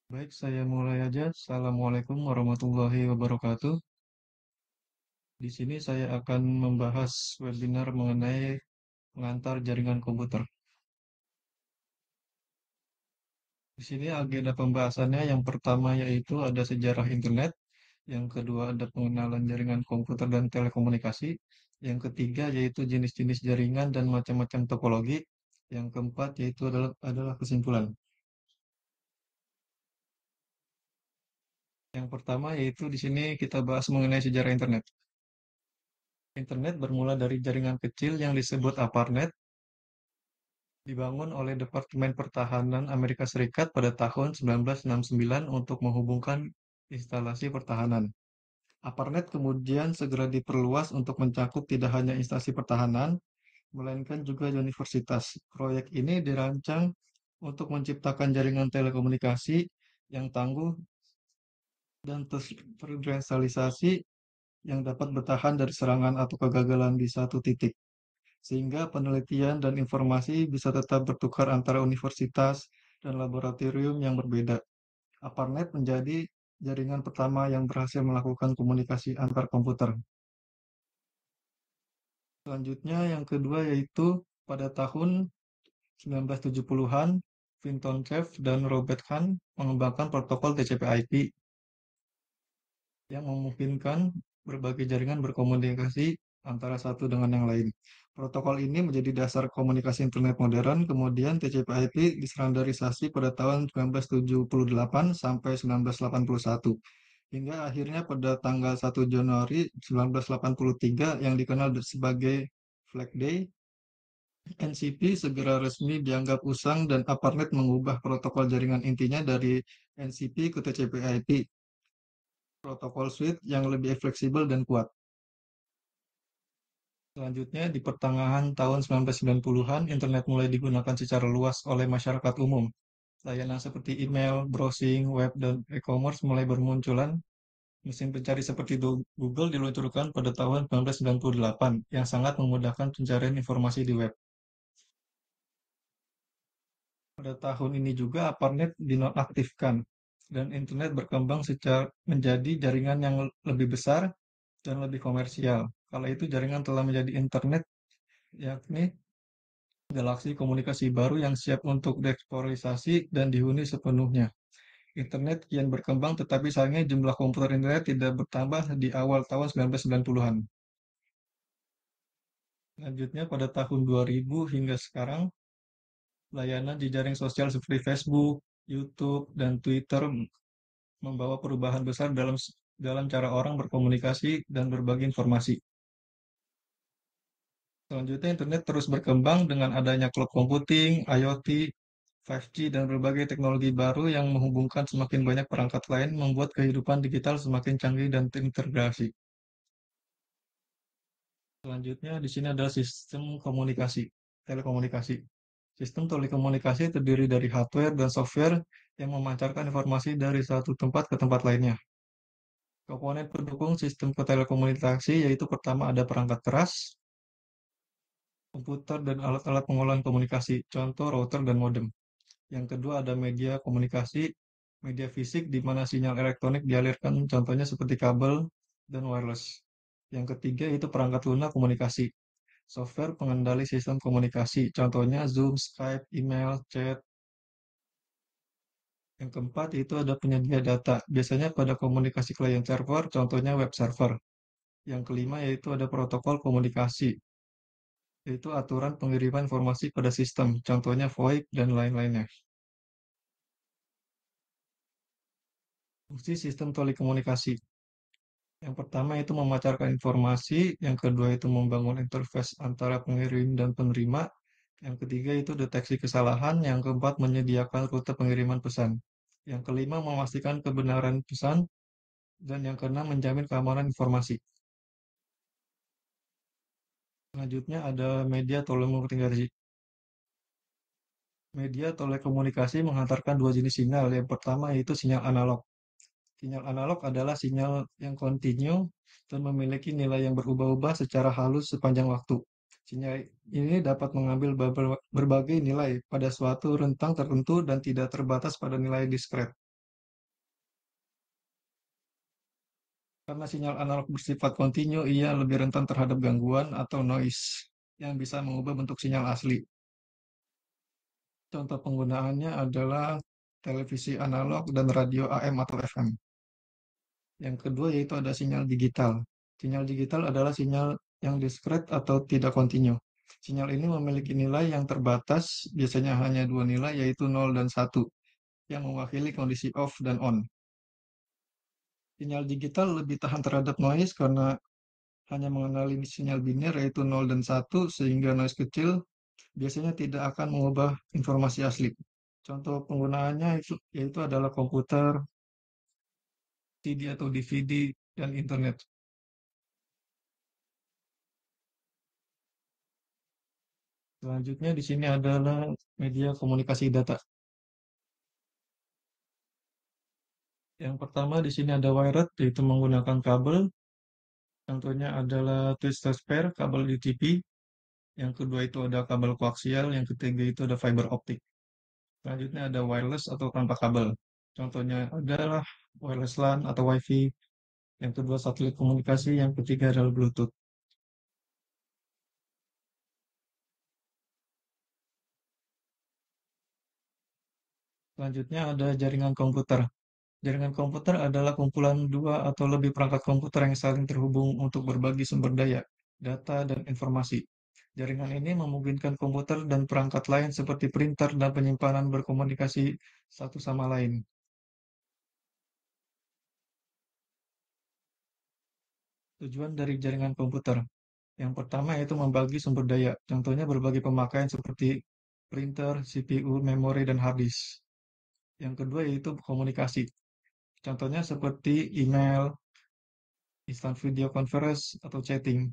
Baik, saya mulai aja. Assalamualaikum warahmatullahi wabarakatuh. Di sini saya akan membahas webinar mengenai pengantar jaringan komputer. Di sini agenda pembahasannya yang pertama yaitu ada sejarah internet, yang kedua ada pengenalan jaringan komputer dan telekomunikasi, yang ketiga yaitu jenis-jenis jaringan dan macam-macam topologi, yang keempat yaitu adalah kesimpulan. Yang pertama yaitu di sini kita bahas mengenai sejarah internet. Internet bermula dari jaringan kecil yang disebut ARPANET, dibangun oleh Departemen Pertahanan Amerika Serikat pada tahun 1969 untuk menghubungkan instalasi pertahanan. ARPANET kemudian segera diperluas untuk mencakup tidak hanya instansi pertahanan, melainkan juga universitas. Proyek ini dirancang untuk menciptakan jaringan telekomunikasi yang tangguh dan tersentralisasi yang dapat bertahan dari serangan atau kegagalan di satu titik, sehingga penelitian dan informasi bisa tetap bertukar antara universitas dan laboratorium yang berbeda. ARPANET menjadi jaringan pertama yang berhasil melakukan komunikasi antar komputer. Selanjutnya yang kedua yaitu pada tahun 1970-an, Vinton Cerf dan Robert Hahn mengembangkan protokol TCP/IP yang memungkinkan berbagai jaringan berkomunikasi antara satu dengan yang lain. Protokol ini menjadi dasar komunikasi internet modern, kemudian TCP/IP distandarisasi pada tahun 1978 sampai 1981, hingga akhirnya pada tanggal 1 Januari 1983 yang dikenal sebagai Flag Day, NCP segera resmi dianggap usang dan ARPANET mengubah protokol jaringan intinya dari NCP ke TCP/IP, protokol suite yang lebih fleksibel dan kuat. Selanjutnya, di pertengahan tahun 1990-an, internet mulai digunakan secara luas oleh masyarakat umum. Layanan seperti email, browsing, web, dan e-commerce mulai bermunculan. Mesin pencari seperti Google diluncurkan pada tahun 1998, yang sangat memudahkan pencarian informasi di web. Pada tahun ini juga ARPANET dinonaktifkan, dan internet berkembang secara menjadi jaringan yang lebih besar dan lebih komersial. Kala itu jaringan telah menjadi internet, yakni galaksi komunikasi baru yang siap untuk dieksploitasi dan dihuni sepenuhnya. Internet kian berkembang, tetapi sayangnya jumlah komputer internet tidak bertambah di awal tahun 1990-an. Selanjutnya, pada tahun 2000 hingga sekarang, layanan jejaring sosial seperti Facebook, YouTube, dan Twitter membawa perubahan besar dalam cara orang berkomunikasi dan berbagi informasi. Selanjutnya, internet terus berkembang dengan adanya cloud computing, IoT, 5G, dan berbagai teknologi baru yang menghubungkan semakin banyak perangkat lain, membuat kehidupan digital semakin canggih dan terintegrasi. Selanjutnya, di sini adalah sistem komunikasi, telekomunikasi. Sistem telekomunikasi terdiri dari hardware dan software yang memancarkan informasi dari satu tempat ke tempat lainnya. Komponen pendukung sistem telekomunikasi yaitu pertama ada perangkat keras, komputer, dan alat-alat pengolahan komunikasi, contoh router dan modem. Yang kedua ada media komunikasi, media fisik di mana sinyal elektronik dialirkan, contohnya seperti kabel dan wireless. Yang ketiga itu perangkat lunak komunikasi, software pengendali sistem komunikasi, contohnya Zoom, Skype, email, chat. Yang keempat itu ada penyedia data, biasanya pada komunikasi client server, contohnya web server. Yang kelima yaitu ada protokol komunikasi, yaitu aturan pengiriman informasi pada sistem, contohnya VoIP dan lain-lainnya. Fungsi sistem telekomunikasi. Yang pertama itu memancarkan informasi, yang kedua itu membangun interface antara pengirim dan penerima, yang ketiga itu deteksi kesalahan, yang keempat menyediakan rute pengiriman pesan, yang kelima memastikan kebenaran pesan, dan yang keenam menjamin keamanan informasi. Selanjutnya ada media telekomunikasi. Media telekomunikasi menghantarkan dua jenis sinyal. Yang pertama yaitu sinyal analog. Sinyal analog adalah sinyal yang kontinu dan memiliki nilai yang berubah-ubah secara halus sepanjang waktu. Sinyal ini dapat mengambil berbagai nilai pada suatu rentang tertentu dan tidak terbatas pada nilai diskret. Karena sinyal analog bersifat kontinu, ia lebih rentan terhadap gangguan atau noise yang bisa mengubah bentuk sinyal asli. Contoh penggunaannya adalah televisi analog dan radio AM atau FM. Yang kedua yaitu ada sinyal digital. Sinyal digital adalah sinyal yang diskret atau tidak kontinu. Sinyal ini memiliki nilai yang terbatas, biasanya hanya dua nilai yaitu 0 dan 1, yang mewakili kondisi off dan on. Sinyal digital lebih tahan terhadap noise karena hanya mengenali sinyal biner yaitu 0 dan 1 sehingga noise kecil biasanya tidak akan mengubah informasi asli. Contoh penggunaannya itu yaitu adalah komputer, CD atau DVD, dan internet. Selanjutnya di sini adalah media komunikasi data. Yang pertama di sini ada wired, yaitu menggunakan kabel. Contohnya adalah twisted pair, kabel UTP. Yang kedua itu ada kabel koaksial. Yang ketiga itu ada fiber optik. Selanjutnya ada wireless atau tanpa kabel. Contohnya adalah wireless LAN atau WiFi. Yang kedua satelit komunikasi. Yang ketiga adalah Bluetooth. Selanjutnya ada jaringan komputer. Jaringan komputer adalah kumpulan dua atau lebih perangkat komputer yang saling terhubung untuk berbagi sumber daya, data, dan informasi. Jaringan ini memungkinkan komputer dan perangkat lain seperti printer dan penyimpanan berkomunikasi satu sama lain. Tujuan dari jaringan komputer. Yang pertama yaitu membagi sumber daya. Contohnya berbagi pemakaian seperti printer, CPU, memori, dan hard disk. Yang kedua yaitu komunikasi. Contohnya seperti email, instant video conference, atau chatting.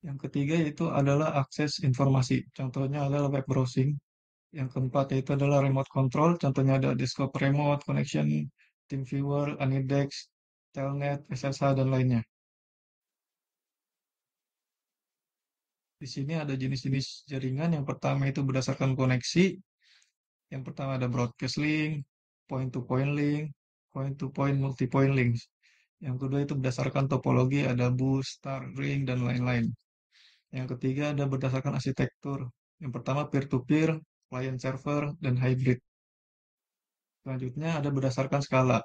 Yang ketiga yaitu adalah akses informasi. Contohnya adalah web browsing. Yang keempat yaitu adalah remote control. Contohnya ada desktop remote, connection, TeamViewer, Anidex, Telnet, SSH, dan lainnya. Di sini ada jenis-jenis jaringan. Yang pertama itu berdasarkan koneksi. Yang pertama ada broadcast link, point-to-point link, point-to-point multi-point links. Yang kedua itu berdasarkan topologi, ada bus, star, ring, dan lain-lain. Yang ketiga ada berdasarkan arsitektur. Yang pertama peer-to-peer, client server, dan hybrid. Selanjutnya ada berdasarkan skala,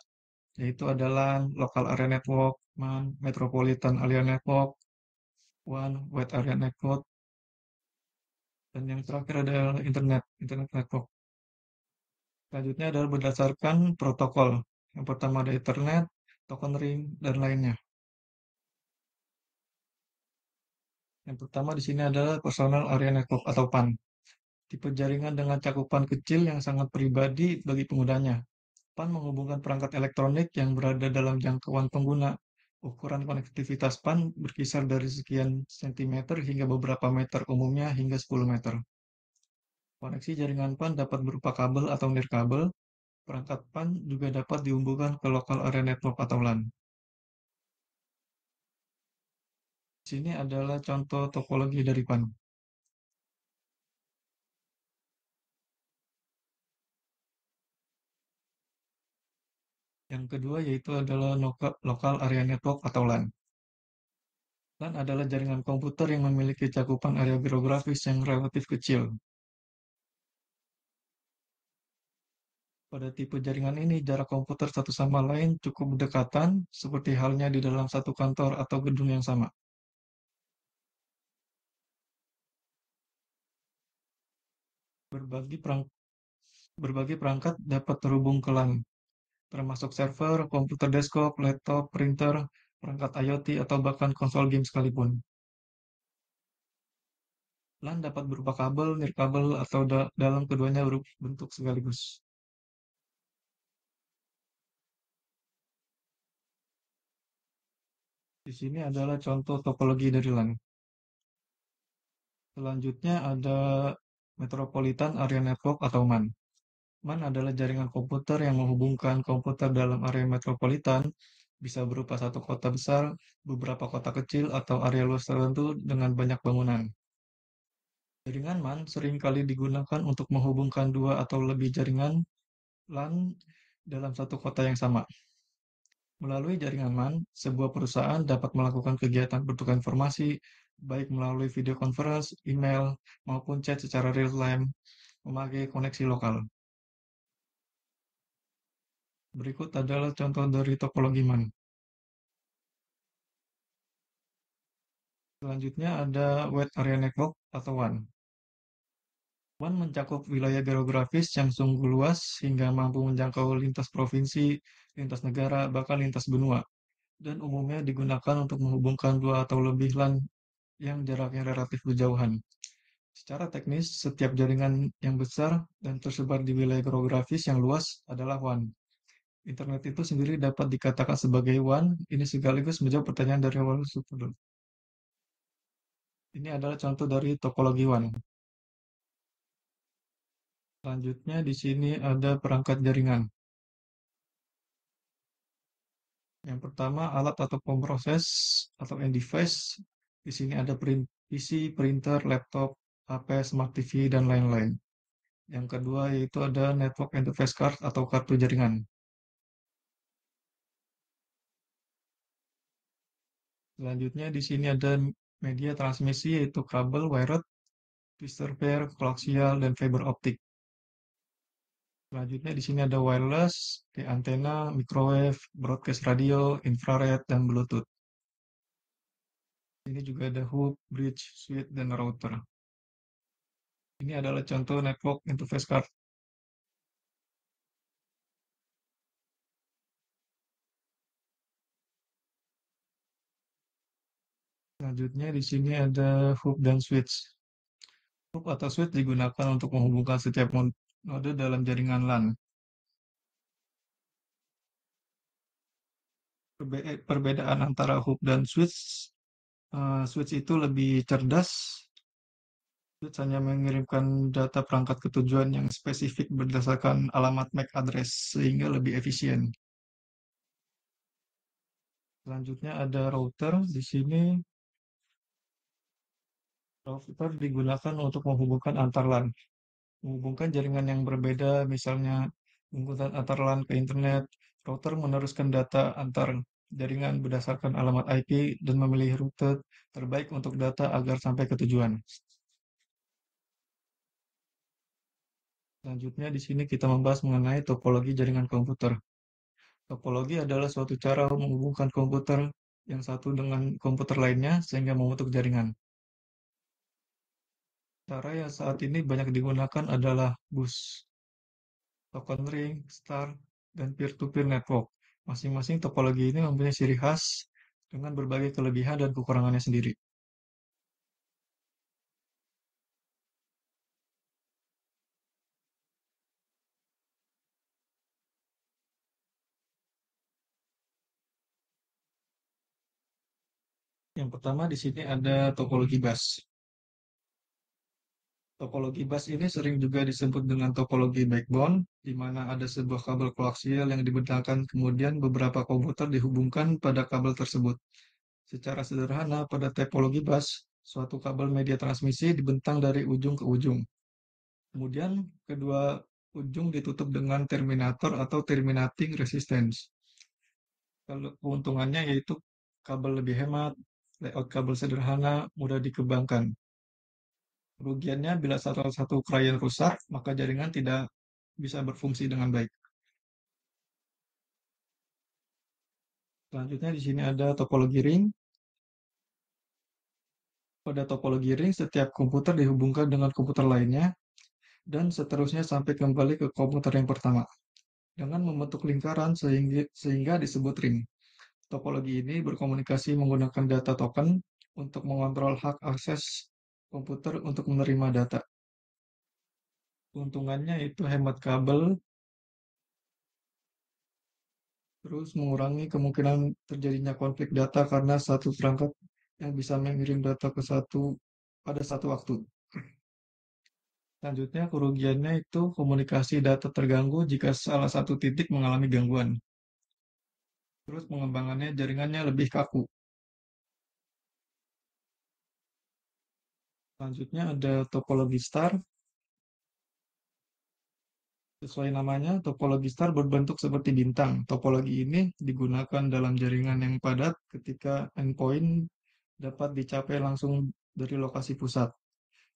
yaitu adalah local area network, MAN, metropolitan area network, WAN, wide area network, dan yang terakhir adalah internet network. Selanjutnya adalah berdasarkan protokol. Yang pertama ada Ethernet, token ring, dan lainnya. Yang pertama di sini adalah personal area network atau PAN. Tipe jaringan dengan cakupan kecil yang sangat pribadi bagi penggunanya. PAN menghubungkan perangkat elektronik yang berada dalam jangkauan pengguna. Ukuran konektivitas PAN berkisar dari sekian sentimeter hingga beberapa meter, umumnya hingga 10 meter. Koneksi jaringan PAN dapat berupa kabel atau nirkabel. Perangkat PAN juga dapat dihubungkan ke local area network atau LAN. Di sini adalah contoh topologi dari PAN. Yang kedua yaitu adalah local area network atau LAN. LAN adalah jaringan komputer yang memiliki cakupan area geografis yang relatif kecil. Pada tipe jaringan ini, jarak komputer satu sama lain cukup berdekatan, seperti halnya di dalam satu kantor atau gedung yang sama. Berbagi, perang- Berbagai perangkat dapat terhubung ke LAN, termasuk server, komputer desktop, laptop, printer, perangkat IoT, atau bahkan konsol game sekalipun. LAN dapat berupa kabel, nirkabel, atau dalam keduanya bentuk sekaligus. Di sini adalah contoh topologi dari LAN. Selanjutnya ada Metropolitan Area Network atau MAN. MAN adalah jaringan komputer yang menghubungkan komputer dalam area metropolitan, bisa berupa satu kota besar, beberapa kota kecil, atau area luas tertentu dengan banyak bangunan. Jaringan MAN sering kali digunakan untuk menghubungkan dua atau lebih jaringan LAN dalam satu kota yang sama. Melalui jaringan MAN, sebuah perusahaan dapat melakukan kegiatan bertukar informasi, baik melalui video conference, email, maupun chat secara real-time, memakai koneksi lokal. Berikut adalah contoh dari topologi MAN. Selanjutnya ada Wide Area Network atau WAN. WAN mencakup wilayah geografis yang sungguh luas hingga mampu menjangkau lintas provinsi, lintas negara, bahkan lintas benua, dan umumnya digunakan untuk menghubungkan dua atau lebih LAN yang jaraknya relatif berjauhan. Secara teknis, setiap jaringan yang besar dan tersebar di wilayah geografis yang luas adalah WAN. Internet itu sendiri dapat dikatakan sebagai WAN. Ini sekaligus menjawab pertanyaan dari awal Superdol. Ini adalah contoh dari topologi WAN. Selanjutnya di sini ada perangkat jaringan. Yang pertama alat atau pemroses atau end device. Di sini ada PC, printer, laptop, HP, smart TV, dan lain-lain. Yang kedua yaitu ada network interface card atau kartu jaringan. Selanjutnya di sini ada media transmisi yaitu kabel, wired, twister pair, koaksial, dan fiber optik. Selanjutnya di sini ada wireless, kayak antena, microwave, broadcast radio, infrared, dan Bluetooth. Ini juga ada hub, bridge, switch, dan router. Ini adalah contoh network interface card. Selanjutnya di sini ada hub dan switch. Hub atau switch digunakan untuk menghubungkan setiap node dalam jaringan LAN. Perbedaan antara hub dan switch, switch itu lebih cerdas. Switch hanya mengirimkan data perangkat ke tujuan yang spesifik berdasarkan alamat MAC address sehingga lebih efisien. Selanjutnya ada router. Di sini router digunakan untuk menghubungkan antar LAN, menghubungkan jaringan yang berbeda, misalnya menghubungkan antar LAN ke internet. Router meneruskan data antar jaringan berdasarkan alamat IP dan memilih rute terbaik untuk data agar sampai ke tujuan. Selanjutnya di sini kita membahas mengenai topologi jaringan komputer. Topologi adalah suatu cara menghubungkan komputer yang satu dengan komputer lainnya sehingga membentuk jaringan. Cara yang saat ini banyak digunakan adalah bus, token ring, star, dan peer-to-peer network. Masing-masing topologi ini mempunyai ciri khas dengan berbagai kelebihan dan kekurangannya sendiri. Yang pertama di sini ada topologi bus. Topologi bus ini sering juga disebut dengan topologi backbone, di mana ada sebuah kabel koaksial yang dibentangkan kemudian beberapa komputer dihubungkan pada kabel tersebut. Secara sederhana, pada topologi bus, suatu kabel media transmisi dibentang dari ujung ke ujung. Kemudian, kedua ujung ditutup dengan terminator atau terminating resistance. Kalau keuntungannya yaitu kabel lebih hemat, layout kabel sederhana, mudah dikembangkan. Kerugiannya bila salah satu klien rusak, maka jaringan tidak bisa berfungsi dengan baik. Selanjutnya di sini ada topologi ring. Pada topologi ring, setiap komputer dihubungkan dengan komputer lainnya dan seterusnya sampai kembali ke komputer yang pertama dengan membentuk lingkaran sehingga disebut ring. Topologi ini berkomunikasi menggunakan data token untuk mengontrol hak akses komputer untuk menerima data. Keuntungannya itu hemat kabel, terus mengurangi kemungkinan terjadinya konflik data karena satu perangkat yang bisa mengirim data ke satu pada satu waktu. Selanjutnya, kerugiannya itu komunikasi data terganggu jika salah satu titik mengalami gangguan. Terus pengembangannya jaringannya lebih kaku. Selanjutnya ada topologi star. Sesuai namanya, topologi star berbentuk seperti bintang. Topologi ini digunakan dalam jaringan yang padat ketika endpoint dapat dicapai langsung dari lokasi pusat.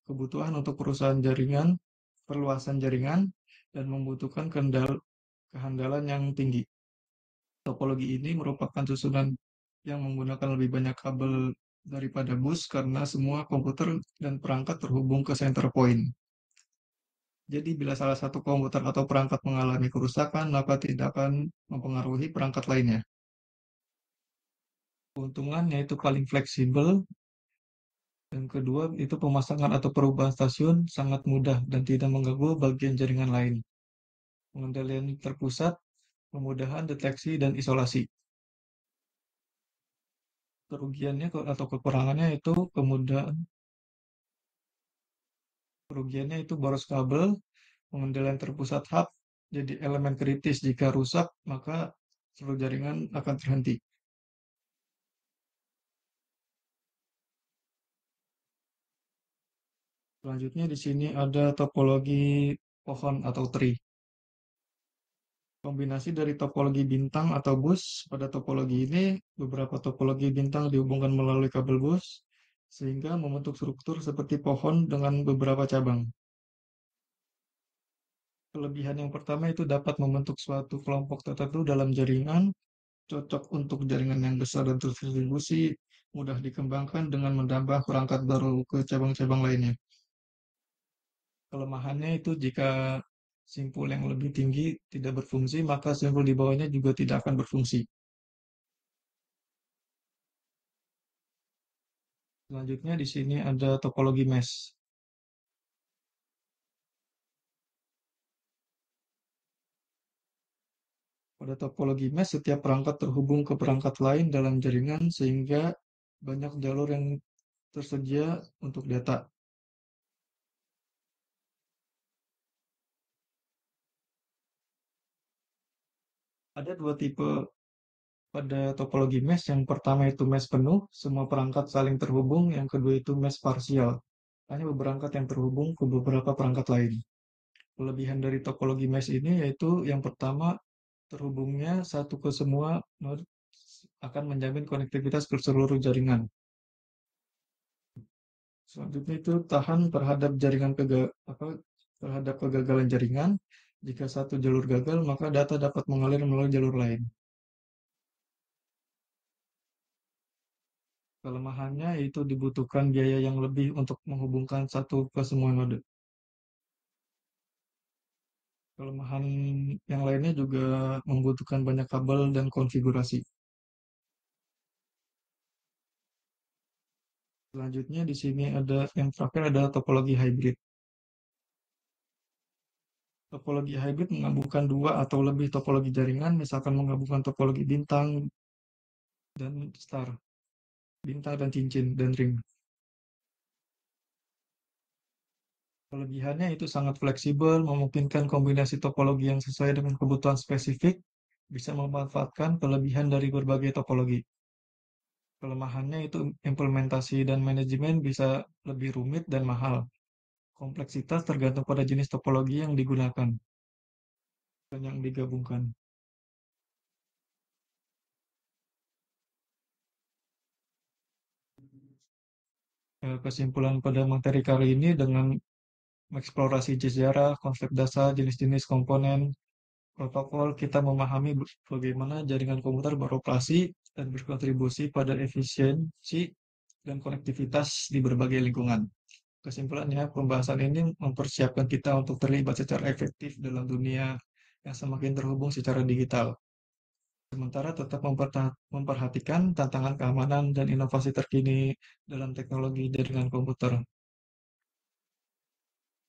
Kebutuhan untuk perusahaan jaringan, perluasan jaringan, dan membutuhkan kehandalan yang tinggi. Topologi ini merupakan susunan yang menggunakan lebih banyak kabel daripada bus karena semua komputer dan perangkat terhubung ke center point. Jadi bila salah satu komputer atau perangkat mengalami kerusakan, maka tidak akan mempengaruhi perangkat lainnya. Keuntungan yaitu paling fleksibel, dan kedua itu pemasangan atau perubahan stasiun sangat mudah dan tidak mengganggu bagian jaringan lain. Pengendalian terpusat, kemudahan deteksi dan isolasi. Kerugiannya atau kekurangannya itu kemudahan, kerugiannya itu boros kabel, pengendalian terpusat hub, jadi elemen kritis jika rusak, maka seluruh jaringan akan terhenti. Selanjutnya di sini ada topologi pohon atau tree. Kombinasi dari topologi bintang atau bus. Pada topologi ini, beberapa topologi bintang dihubungkan melalui kabel bus, sehingga membentuk struktur seperti pohon dengan beberapa cabang. Kelebihan yang pertama itu dapat membentuk suatu kelompok tertentu dalam jaringan, cocok untuk jaringan yang besar dan terdistribusi, mudah dikembangkan dengan menambah perangkat baru ke cabang-cabang lainnya. Kelemahannya itu jika simpul yang lebih tinggi tidak berfungsi, maka simpul di bawahnya juga tidak akan berfungsi. Selanjutnya di sini ada topologi mesh. Pada topologi mesh, setiap perangkat terhubung ke perangkat lain dalam jaringan sehingga banyak jalur yang tersedia untuk data. Ada dua tipe pada topologi mesh. Yang pertama itu mesh penuh, semua perangkat saling terhubung. Yang kedua itu mesh parsial, hanya beberapa perangkat yang terhubung ke beberapa perangkat lain. Kelebihan dari topologi mesh ini yaitu yang pertama, terhubungnya satu ke semua node akan menjamin konektivitas ke seluruh jaringan. Selanjutnya itu tahan terhadap terhadap kegagalan jaringan. Jika satu jalur gagal, maka data dapat mengalir melalui jalur lain. Kelemahannya yaitu dibutuhkan biaya yang lebih untuk menghubungkan satu ke semua node. Kelemahan yang lainnya juga membutuhkan banyak kabel dan konfigurasi. Selanjutnya di sini ada yang terakhir ada topologi hybrid. Topologi hybrid menggabungkan dua atau lebih topologi jaringan, misalkan menggabungkan topologi bintang dan star, bintang dan cincin dan ring. Kelebihannya itu sangat fleksibel, memungkinkan kombinasi topologi yang sesuai dengan kebutuhan spesifik, bisa memanfaatkan kelebihan dari berbagai topologi. Kelemahannya itu implementasi dan manajemen bisa lebih rumit dan mahal. Kompleksitas tergantung pada jenis topologi yang digunakan dan yang digabungkan. Kesimpulan pada materi kali ini dengan mengeksplorasi sejarah, konsep dasar, jenis-jenis komponen, protokol, kita memahami bagaimana jaringan komputer beroperasi dan berkontribusi pada efisiensi dan konektivitas di berbagai lingkungan. Kesimpulannya, pembahasan ini mempersiapkan kita untuk terlibat secara efektif dalam dunia yang semakin terhubung secara digital. Sementara tetap memperhatikan tantangan keamanan dan inovasi terkini dalam teknologi jaringan komputer.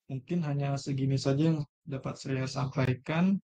Mungkin hanya segini saja yang dapat saya sampaikan.